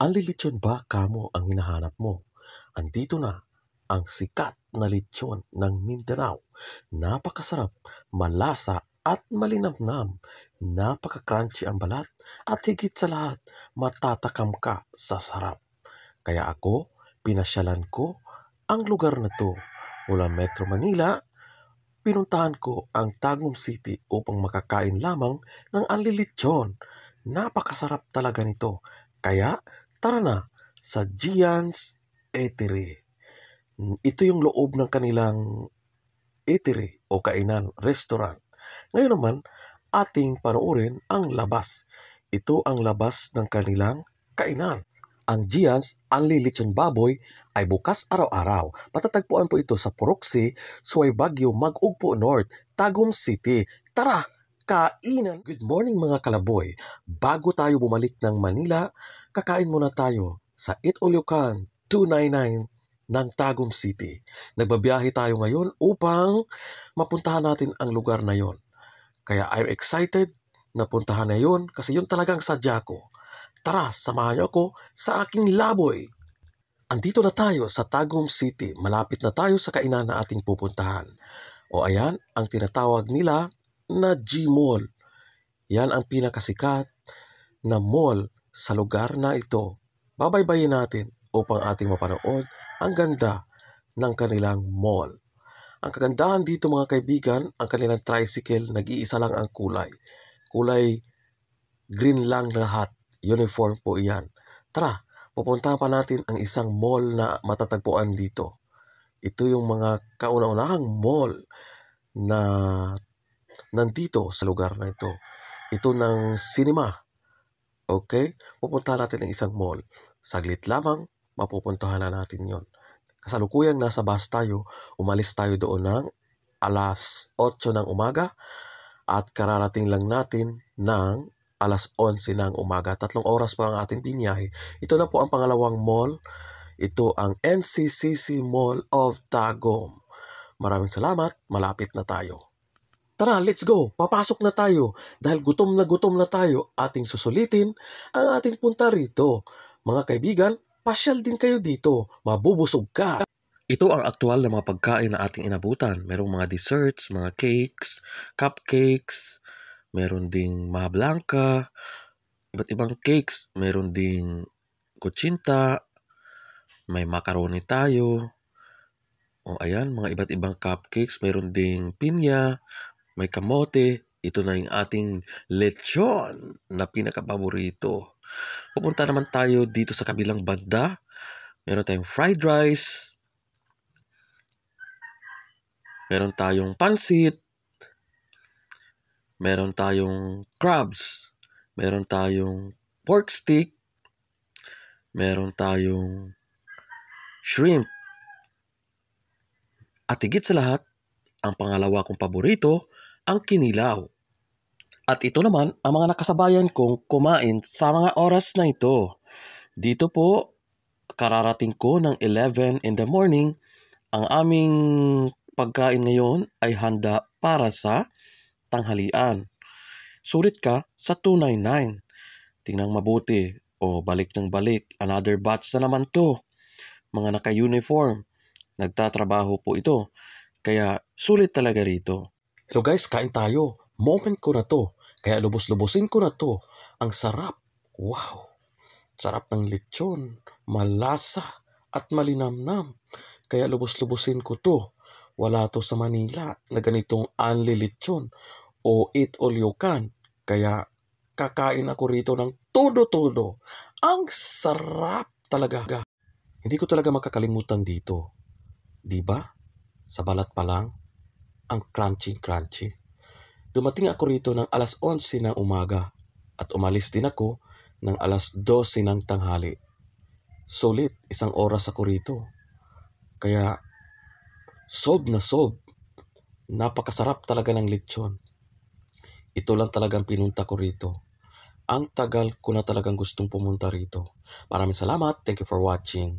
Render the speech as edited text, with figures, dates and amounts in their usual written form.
Ang lilitsyon ba kamo ang hinahanap mo? Andito na ang sikat na litsyon ng Mindanao. Napakasarap, malasa at malinamnam. Napaka-crunchy ang balat at higit sa lahat, matatakam ka sa sarap. Kaya ako, pinasyalan ko ang lugar na to. Mula Metro Manila, pinuntahan ko ang Tagum City upang makakain lamang ng anlilitsyon. Napakasarap talaga nito. Kaya tara na sa Gian's Eatery. Ito yung loob ng kanilang eatery o kainan, restaurant. Ngayon naman, ating panoorin ang labas. Ito ang labas ng kanilang kainan. Ang Gian's Anlilitsyon Baboy ay bukas araw-araw. Matatagpuan po ito sa Puroxi, Suway Baguio, Mag-ugpo North, Tagum City. Tara, kainan! Good morning mga kalaboy. Bago tayo bumalik ng Manila, kakain muna tayo sa Eat All You Can 299 ng Tagum City. Nagbabiyahe tayo ngayon upang mapuntahan natin ang lugar na yon. Kaya I'm excited na puntahan na yon kasi yun talagang sadya ko. Tara, samahan niyo ako sa aking laboy. Andito na tayo sa Tagum City. Malapit na tayo sa kainan na ating pupuntahan. O ayan, ang tinatawag nila na G-Mall. Yan ang pinakasikat na mall sa lugar na ito. Babaybayin natin upang ating mapanood ang ganda ng kanilang mall. Ang kagandahan dito mga kaibigan, ang kanilang tricycle, nag-iisa lang ang kulay. Kulay green lang lahat. Uniform po iyan. Tara, pupuntahan pa natin ang isang mall na matatagpuan dito. Ito yung mga kauna-unahang mall na nandito sa lugar na ito. Ito ng cinema. Okay? Pupuntahan natin ang isang mall. Saglit lamang, mapupuntahan na natin yon. Kasalukuyang nasa bus tayo, umalis tayo doon ng alas 8 ng umaga at kararating lang natin ng alas 11 ng umaga. 3 oras pa ang ating binyahe. Ito na po ang pangalawang mall. Ito ang NCCC Mall of Tagum. Maraming salamat. Malapit na tayo. Tara, let's go. Papasok na tayo. Dahil gutom na tayo, ating susulitin ang ating punta rito. Mga kaibigan, pasyal din kayo dito. Mabubusog ka. Ito ang aktual na mga pagkain na ating inabutan. Merong mga desserts, mga cakes, cupcakes, meron ding mga blanca, iba't ibang cakes, meron ding kutsinta, may macaroni tayo. O ayan, mga iba't ibang cupcakes, meron ding pinya, may kamote. Ito na yung ating lechon na pinakapaborito. Pupunta naman tayo dito sa kabilang banda. Meron tayong fried rice, meron tayong pansit, meron tayong crabs, meron tayong pork stick, meron tayong shrimp. At higit sa lahat, ang pangalawa kong paborito, ang kinilaw. At ito naman ang mga nakasabayan kong kumain sa mga oras na ito. Dito po, kararating ko ng 11 in the morning. Ang aming pagkain ngayon ay handa para sa tanghalian. Sulit ka sa 299. Tingnan mabuti. O balik ng balik. Another batch na naman to. Mga naka-uniform. Nagtatrabaho po ito. Kaya sulit talaga rito. So guys, kain tayo. Moment ko na to. Kaya lubos-lubusin ko na to. Ang sarap. Wow. Sarap ng lechon. Malasa at malinamnam. Kaya lubos-lubusin ko to. Wala to sa Manila na ganitong anlilitsyon o eat all you can. Kaya kakain ako rito ng todo-todo. Ang sarap talaga. Hindi ko talaga makakalimutan dito. Diba? Sa balat pa lang, ang crunchy-crunchy. Dumating ako rito ng alas 11 ng umaga at umalis din ako ng alas 12 ng tanghali. Sulit, 1 oras ako rito. Kaya sold na sold. Napakasarap talaga ng lechon. Ito lang talagang pinunta ko rito. Ang tagal ko na talagang gustong pumunta rito. Maraming salamat. Thank you for watching.